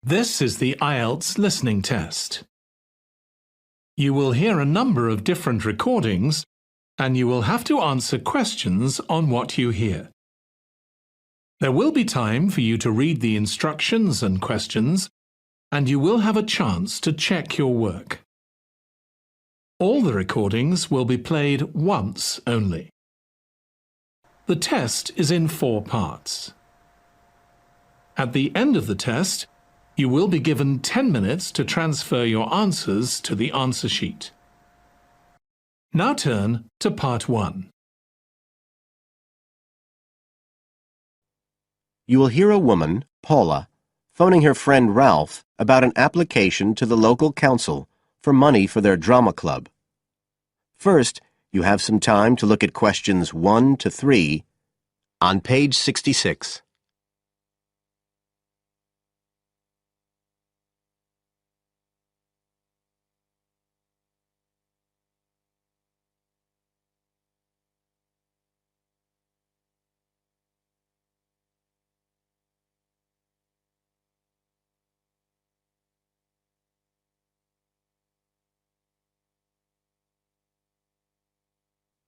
This is the Ielts listening test. You will hear a number of different recordings, and you will have to answer questions on what you hear. There will be time for you to read the instructions and questions, and you will have a chance to check your work. All the recordings will be played once only. The test is in 4 parts. At the end of the test, you will be given 10 minutes to transfer your answers to the answer sheet. Now turn to Part 1. You will hear a woman, Paula, phoning her friend Ralph about an application to the local council for money for their drama club. First, you have some time to look at questions 1 to 3 on page 66.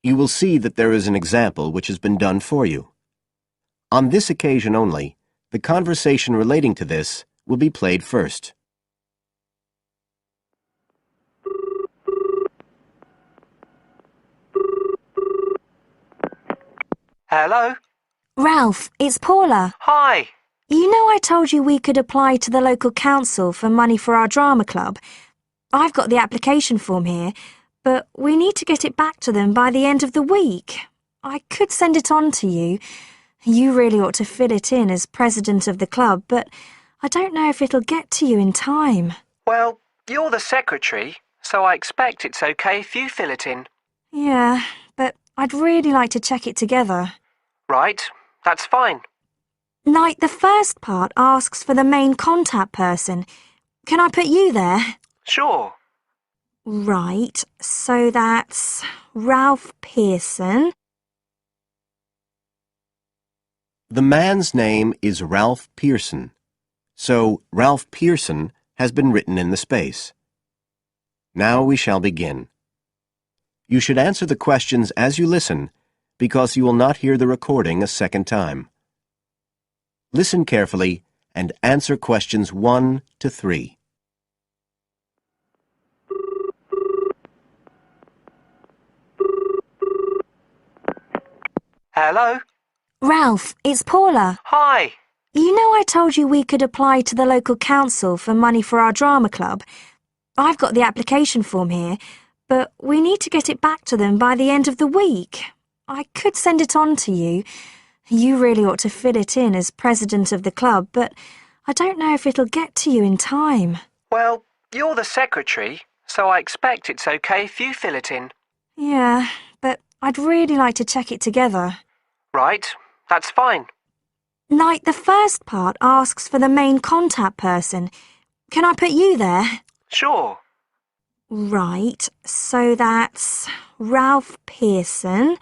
You will see that there is an example which has been done for you. On this occasion only, the conversation relating to this will be played first. Hello? Ralph, it's Paula. Hi. You know I told you we could apply to the local council for money for our drama club. I've got the application form here, but we need to get it back to them by the end of the week. I could send it on to you. You really ought to fill it in as president of the club, but I don't know if it'll get to you in time. Well, you're the secretary, so I expect it's okay if you fill it in. Yeah, but I'd really like to check it together. Right, that's fine. Like, the first part asks for the main contact person. Can I put you there? Sure. Right, so that's Ralph Pearson. The man's name is Ralph Pearson, so Ralph Pearson has been written in the space. Now we shall begin. You should answer the questions as you listen, because you will not hear the recording a second time. Listen carefully and answer questions 1 to 3. Hello? Ralph, it's Paula. Hi. You know I told you we could apply to the local council for money for our drama club. I've got the application form here, but we need to get it back to them by the end of the week. I could send it on to you. You really ought to fill it in as president of the club, but I don't know if it'll get to you in time. Well, you're the secretary, so I expect it's okay if you fill it in. Yeah, but I'd really like to check it together. Right, that's fine. Like, the first part asks for the main contact person. Can I put you there? Sure. Right, so that's Ralph Pearson.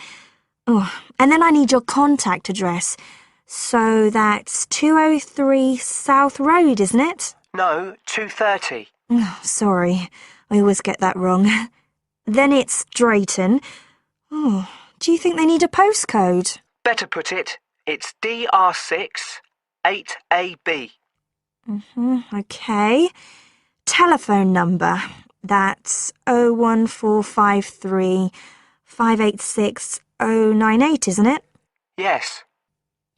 Oh, and then I need your contact address. So that's 203 South Road, isn't it? No, 2:30. Oh, sorry, I always get that wrong. Then it's Drayton. Oh, do you think they need a postcode? Better put it, it's DR6 8AB. Okay. Telephone number. That's 01453 586 098, isn't it? Yes.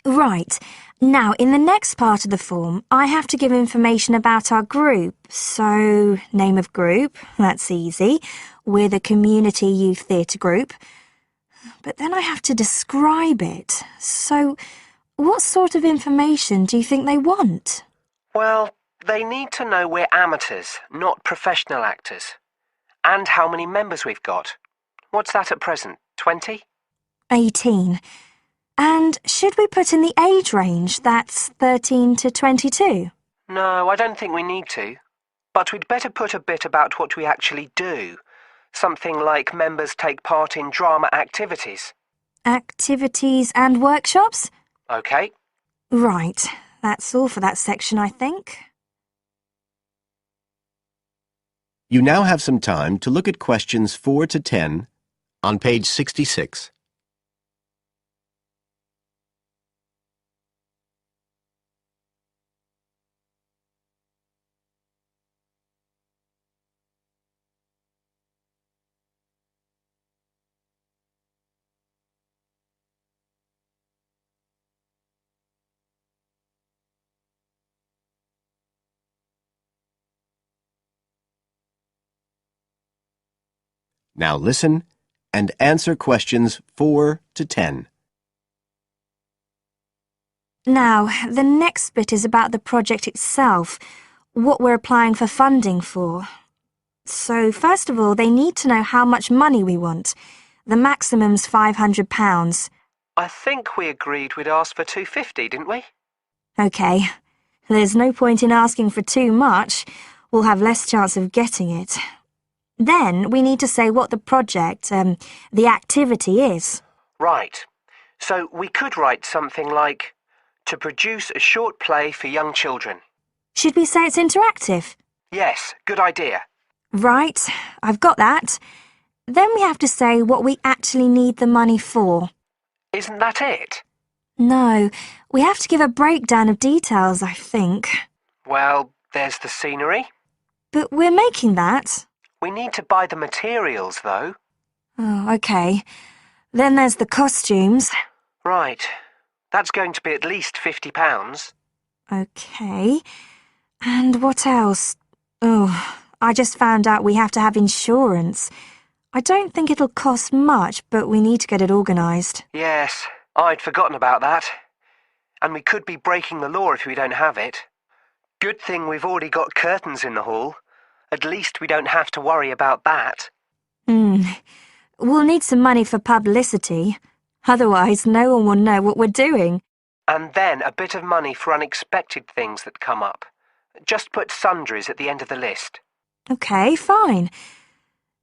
Right. Now, in the next part of the form, I have to give information about our group. So, name of group, that's easy. We're the Community Youth Theatre Group. But then I have to describe it. So, what sort of information do you think they want? Well, they need to know we're amateurs, not professional actors. And how many members we've got. What's that at present, 20? 18. And should we put in the age range? That's 13 to 22? No, I don't think we need to. But we'd better put a bit about what we actually do. Something like members take part in drama activities. Activities and workshops? OK. Right. That's all for that section, I think. You now have some time to look at questions 4 to 10 on page 66. Now listen and answer questions 4 to 10. Now, the next bit is about the project itself, what we're applying for funding for. So, first of all, they need to know how much money we want. The maximum's £500. I think we agreed we'd ask for 250, didn't we? OK. There's no point in asking for too much. We'll have less chance of getting it. Then we need to say what the project, the activity is. Right. So we could write something like, to produce a short play for young children. Should we say it's interactive? Yes, good idea. Right, I've got that. Then we have to say what we actually need the money for. Isn't that it? No, we have to give a breakdown of details, I think. Well, there's the scenery. But we're making that. We need to buy the materials, though. Oh, OK. Then there's the costumes. Right. That's going to be at least £50. OK. And what else? Oh, I just found out we have to have insurance. I don't think it'll cost much, but we need to get it organised. Yes, I'd forgotten about that. And we could be breaking the law if we don't have it. Good thing we've already got curtains in the hall. At least we don't have to worry about that. We'll need some money for publicity. Otherwise, no one will know what we're doing. And then a bit of money for unexpected things that come up. Just put sundries at the end of the list. OK, fine.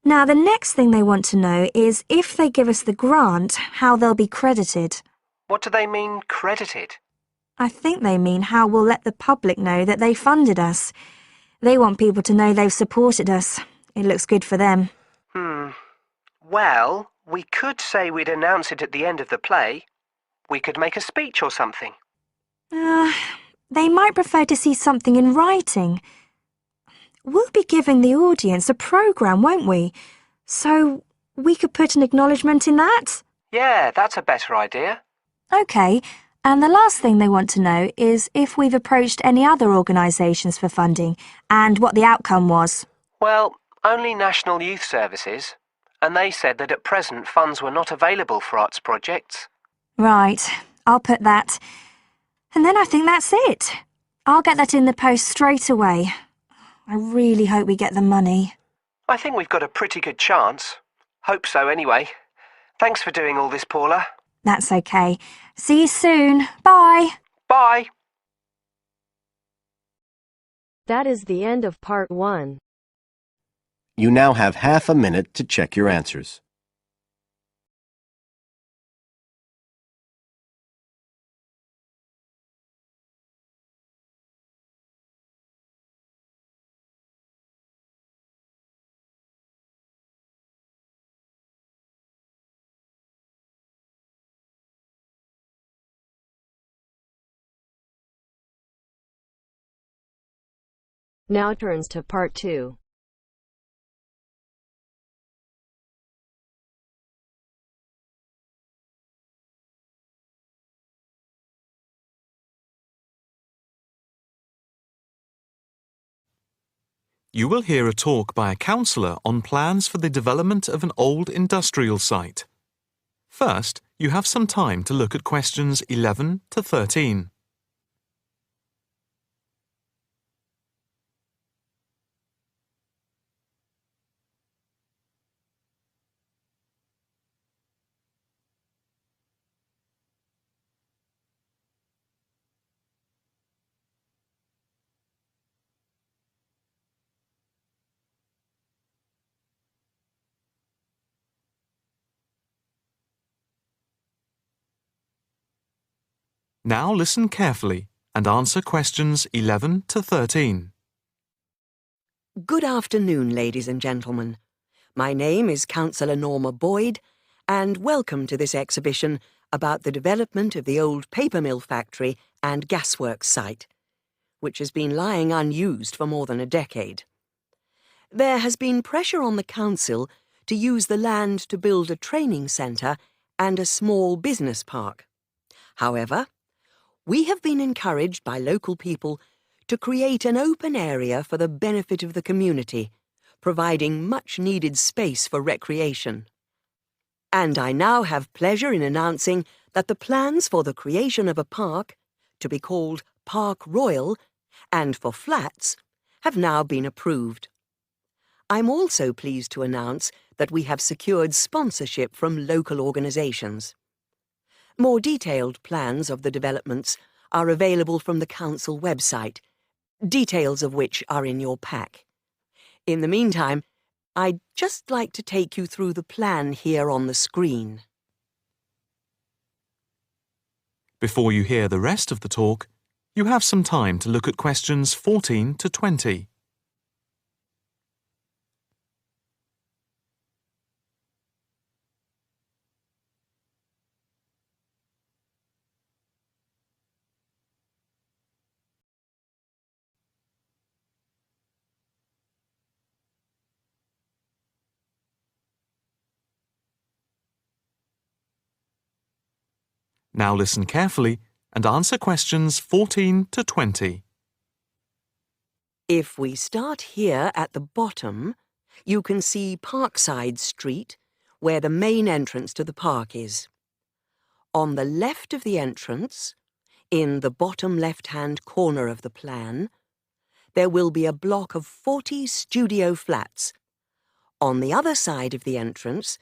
Now, the next thing they want to know is if they give us the grant, how they'll be credited. What do they mean, credited? I think they mean how we'll let the public know that they funded us. They want people to know they've supported us. It looks good for them. Well, we could say we'd announce it at the end of the play. We could make a speech or something. They might prefer to see something in writing. We'll be giving the audience a programme, won't we? So we could put an acknowledgement in that? Yeah, that's a better idea. OK, and the last thing they want to know is if we've approached any other organisations for funding and what the outcome was. Well, only National Youth Services. And they said that at present funds were not available for arts projects. Right, I'll put that. And then I think that's it. I'll get that in the post straight away. I really hope we get the money. I think we've got a pretty good chance. Hope so, anyway. Thanks for doing all this, Paula. That's OK. See you soon. Bye. Bye. That is the end of part 1. You now have half a minute to check your answers. Now turns to part 2. You will hear a talk by a counsellor on plans for the development of an old industrial site. First, you have some time to look at questions 11 to 13. Now listen carefully and answer questions 11 to 13. Good afternoon, ladies and gentlemen. My name is Councillor Norma Boyd, and welcome to this exhibition about the development of the old paper mill factory and gasworks site, which has been lying unused for more than a decade. There has been pressure on the council to use the land to build a training centre and a small business park. However, we have been encouraged by local people to create an open area for the benefit of the community, providing much-needed space for recreation. And I now have pleasure in announcing that the plans for the creation of a park, to be called Park Royal, and for flats, have now been approved. I'm also pleased to announce that we have secured sponsorship from local organisations. More detailed plans of the developments are available from the council website, details of which are in your pack. In the meantime, I'd just like to take you through the plan here on the screen. Before you hear the rest of the talk, you have some time to look at questions 14 to 20. Now listen carefully and answer questions 14 to 20. If we start here at the bottom, you can see Parkside Street, where the main entrance to the park is. On the left of the entrance, in the bottom left-hand corner of the plan, there will be a block of 40 studio flats. On the other side of the entrance,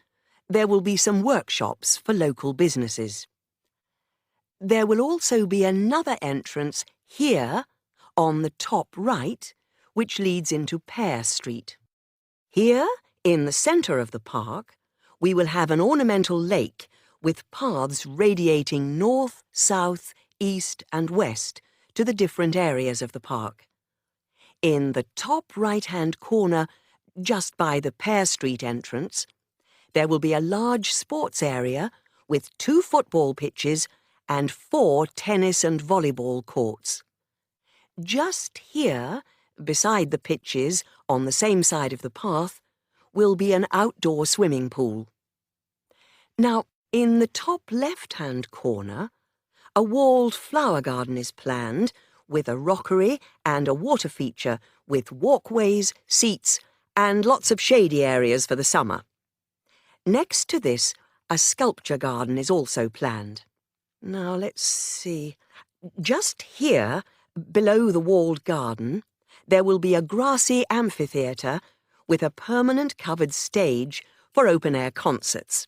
there will be some workshops for local businesses. There will also be another entrance here, on the top right, which leads into Pear Street. Here, in the centre of the park, we will have an ornamental lake with paths radiating north, south, east and west to the different areas of the park. In the top right-hand corner, just by the Pear Street entrance, there will be a large sports area with 2 football pitches and 4 tennis and volleyball courts. Just here, beside the pitches, on the same side of the path, will be an outdoor swimming pool. Now, in the top left-hand corner, a walled flower garden is planned with a rockery and a water feature with walkways, seats and lots of shady areas for the summer. Next to this, a sculpture garden is also planned. Now, let's see. Just here, below the walled garden, there will be a grassy amphitheatre with a permanent covered stage for open-air concerts.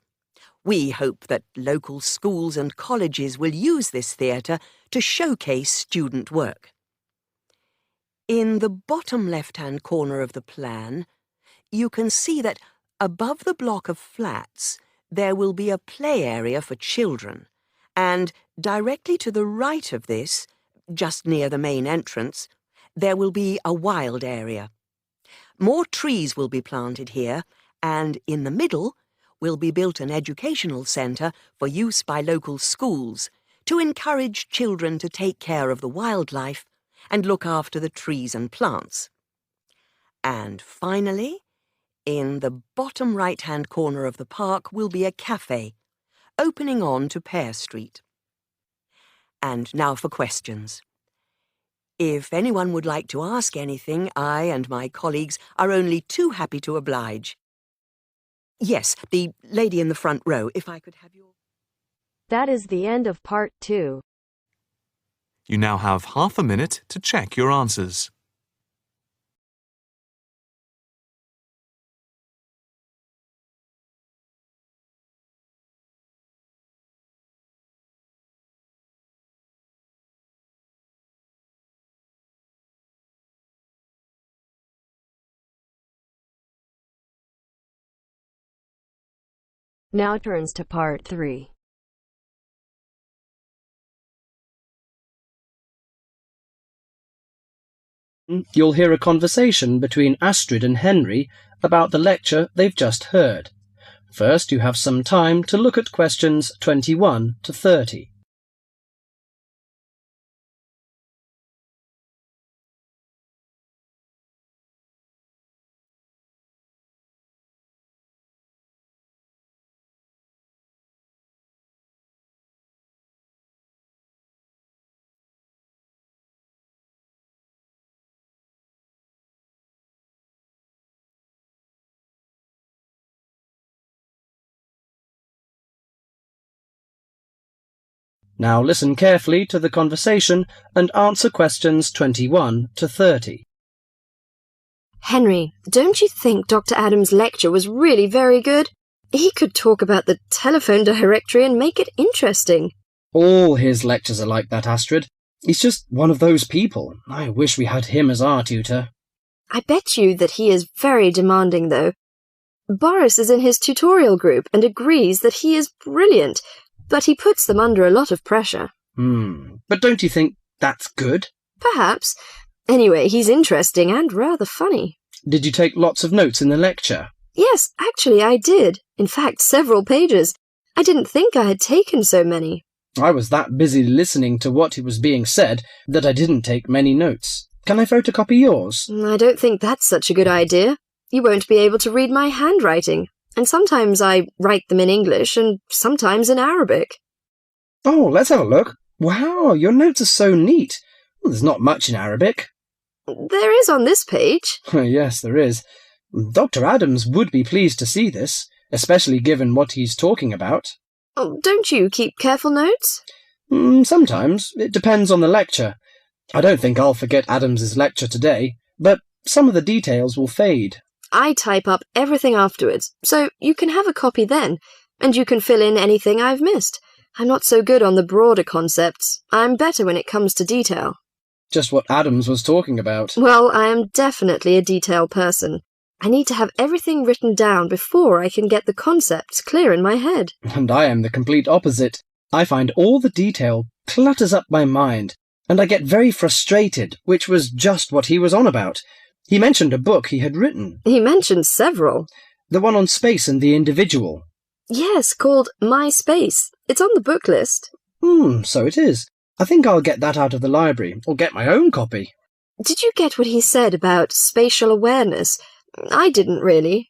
We hope that local schools and colleges will use this theatre to showcase student work. In the bottom left-hand corner of the plan, you can see that above the block of flats, there will be a play area for children, and directly to the right of this, just near the main entrance, there will be a wild area. More trees will be planted here, and in the middle will be built an educational centre for use by local schools to encourage children to take care of the wildlife and look after the trees and plants. And finally, in the bottom right-hand corner of the park will be a cafe, opening on to Pear Street. And now for questions. If anyone would like to ask anything, I and my colleagues are only too happy to oblige. Yes, the lady in the front row, if I could have your... That is the end of part 2. You now have half a minute to check your answers. Now turns to part 3. you'll hear a conversation between Astrid and Henry about the lecture they've just heard. First, you have some time to look at questions 21 to 30. Now listen carefully to the conversation and answer questions 21 to 30. Henry, don't you think Dr. Adams' lecture was really very good? He could talk about the telephone directory and make it interesting. All his lectures are like that, Astrid. He's just one of those people. I wish we had him as our tutor. I bet you that he is very demanding, though. Boris is in his tutorial group and agrees that he is brilliant, but he puts them under a lot of pressure. But don't you think that's good? Perhaps. Anyway, he's interesting and rather funny. Did you take lots of notes in the lecture? Yes, actually I did. In fact, several pages. I didn't think I had taken so many. I was that busy listening to what was being said that I didn't take many notes. Can I photocopy yours? I don't think that's such a good idea. You won't be able to read my handwriting. And sometimes I write them in English and sometimes in Arabic. Oh, let's have a look. Wow, your notes are so neat. Well, there's not much in Arabic. There is on this page. Yes, there is. Dr. Adams would be pleased to see this, especially given what he's talking about. Oh, don't you keep careful notes? Sometimes. It depends on the lecture. I don't think I'll forget Adams's lecture today, but some of the details will fade. I type up everything afterwards, so you can have a copy then, and you can fill in anything I've missed. I'm not so good on the broader concepts. I'm better when it comes to detail. Just what Adams was talking about. Well, I am definitely a detail person. I need to have everything written down before I can get the concepts clear in my head. And I am the complete opposite. I find all the detail clutters up my mind, and I get very frustrated, which was just what he was on about. He mentioned a book he had written. He mentioned several. The one on space and the individual. Yes, called My Space. It's on the book list. So it is. I think I'll get that out of the library, or get my own copy. Did you get what he said about spatial awareness? I didn't really.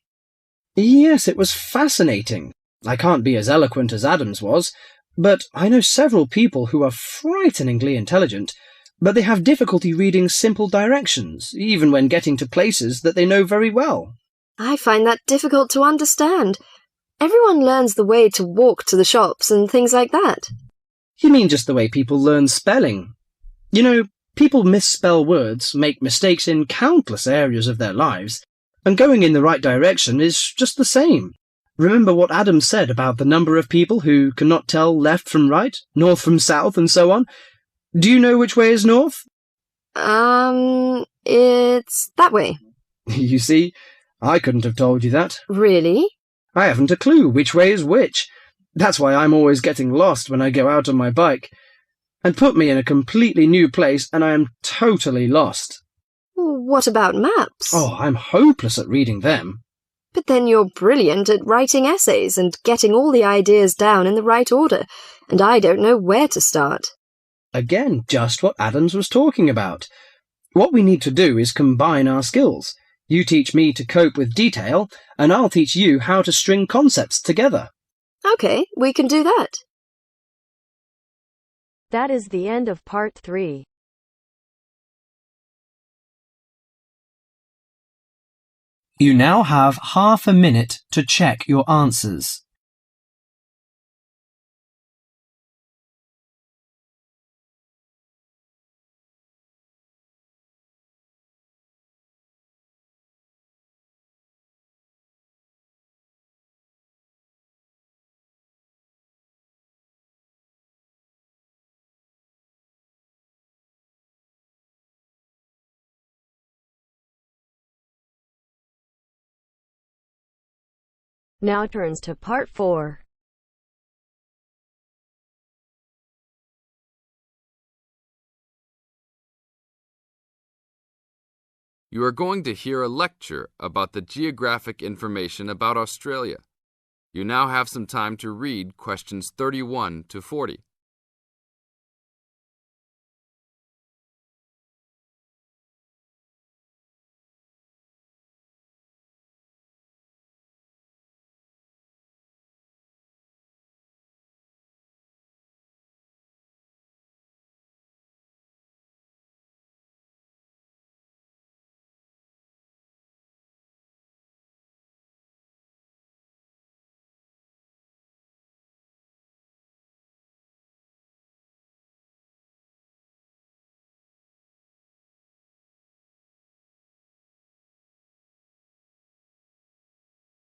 Yes, it was fascinating. I can't be as eloquent as Adams was, but I know several people who are frighteningly intelligent, but they have difficulty reading simple directions, even when getting to places that they know very well. I find that difficult to understand. Everyone learns the way to walk to the shops and things like that. You mean just the way people learn spelling? You know, people misspell words, make mistakes in countless areas of their lives, and going in the right direction is just the same. Remember what Adam said about the number of people who cannot tell left from right, north from south, and so on? Do you know which way is north? It's that way. You see, I couldn't have told you that. Really? I haven't a clue which way is which. That's why I'm always getting lost when I go out on my bike. And put me in a completely new place and I am totally lost. What about maps? Oh, I'm hopeless at reading them. But then you're brilliant at writing essays and getting all the ideas down in the right order, and I don't know where to start. Again, just what Adams was talking about. What we need to do is combine our skills. You teach me to cope with detail, and I'll teach you how to string concepts together. Okay, we can do that. That is the end of part 3. You now have half a minute to check your answers. Now turns to part 4. You are going to hear a lecture about the geographic information about Australia. You now have some time to read questions 31 to 40.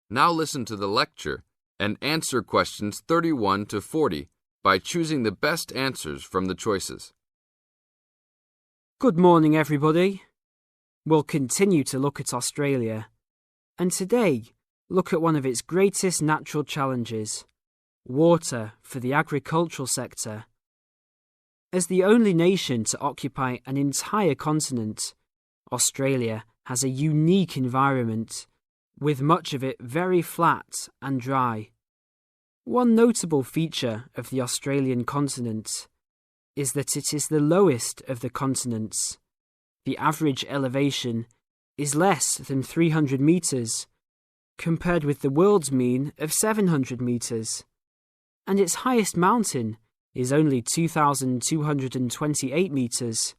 Now listen to the lecture and answer questions 31 to 40 by choosing the best answers from the choices. Good morning, everybody. We'll continue to look at Australia, and today look at one of its greatest natural challenges, water for the agricultural sector. As the only nation to occupy an entire continent, Australia has a unique environment, with much of it very flat and dry. One notable feature of the Australian continent is that it is the lowest of the continents. The average elevation is less than 300 metres, compared with the world's mean of 700 metres, and its highest mountain is only 2,228 metres,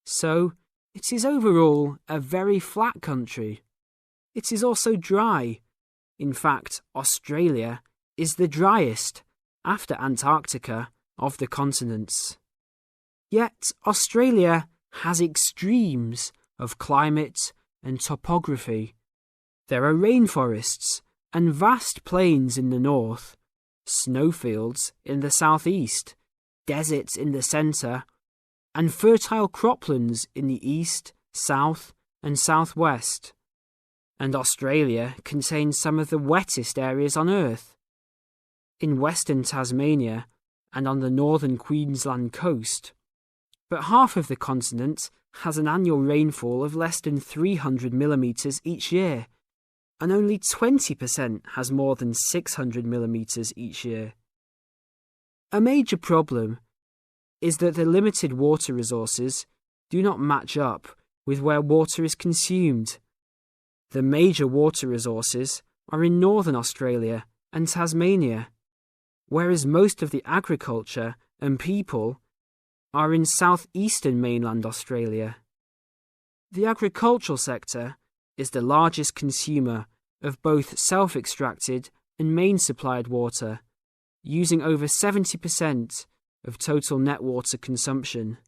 so it is overall a very flat country. It is also dry. In fact, Australia is the driest, after Antarctica, of the continents. Yet Australia has extremes of climate and topography. There are rainforests and vast plains in the north, snowfields in the southeast, deserts in the centre, and fertile croplands in the east, south, and southwest. And Australia contains some of the wettest areas on Earth. In western Tasmania and on the northern Queensland coast. But half of the continent has an annual rainfall of less than 300 millimetres each year, and only 20% has more than 600 millimetres each year. A major problem is that the limited water resources do not match up with where water is consumed. The major water resources are in northern Australia and Tasmania, whereas most of the agriculture and people are in southeastern mainland Australia. The agricultural sector is the largest consumer of both self-extracted and main-supplied water, using over 70% of total net water consumption.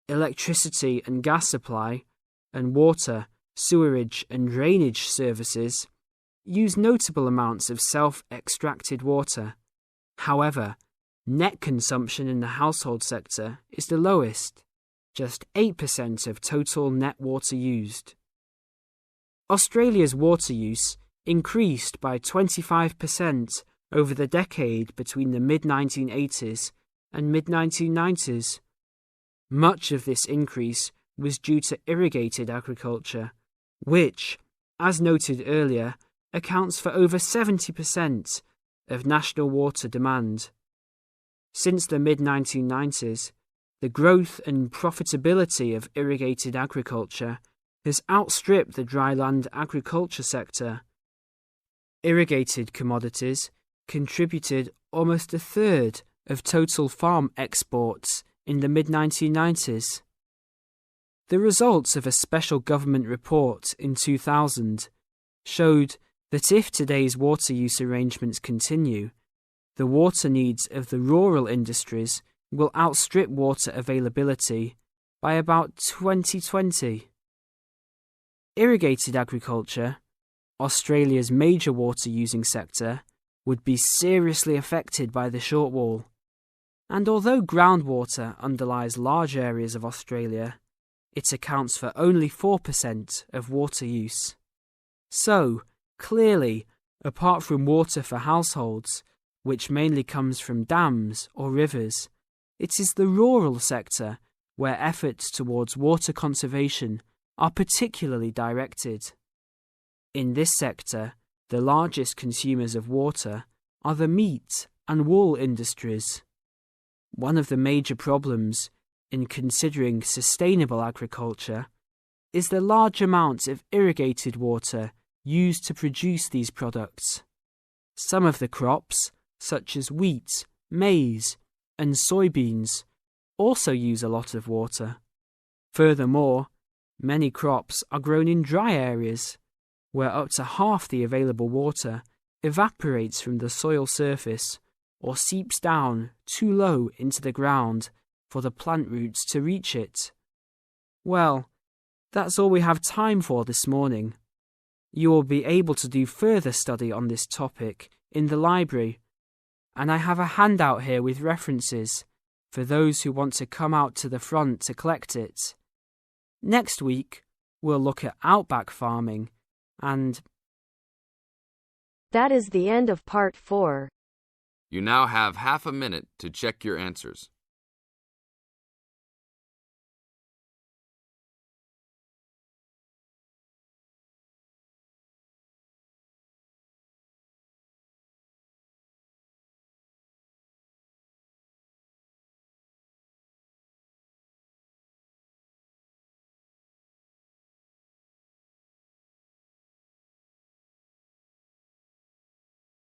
Electricity and gas supply, and water, sewerage and drainage services use notable amounts of self-extracted water. However, net consumption in the household sector is the lowest, just 8% of total net water used. Australia's water use increased by 25% over the decade between the mid-1980s and mid-1990s. Much of this increase was due to irrigated agriculture, which, as noted earlier, accounts for over 70% of national water demand. Since the mid-1990s, the growth and profitability of irrigated agriculture has outstripped the dryland agriculture sector. Irrigated commodities contributed almost a third of total farm exports in the mid-1990s. The results of a special government report in 2000 showed that if today's water use arrangements continue, the water needs of the rural industries will outstrip water availability by about 2020. Irrigated agriculture, Australia's major water-using sector, would be seriously affected by the shortfall. And although groundwater underlies large areas of Australia, it accounts for only 4% of water use. So, clearly, apart from water for households, which mainly comes from dams or rivers, it is the rural sector where efforts towards water conservation are particularly directed. In this sector, the largest consumers of water are the meat and wool industries. One of the major problems in considering sustainable agriculture is the large amounts of irrigated water used to produce these products. Some of the crops, such as wheat, maize, and soybeans, also use a lot of water. Furthermore, many crops are grown in dry areas, where up to half the available water evaporates from the soil surface or seeps down too low into the ground for the plant roots to reach it. Well, that's all we have time for this morning. You will be able to do further study on this topic in the library, and I have a handout here with references for those who want to come out to the front to collect it. Next week, we'll look at outback farming and... That is the end of part 4. You now have half a minute to check your answers.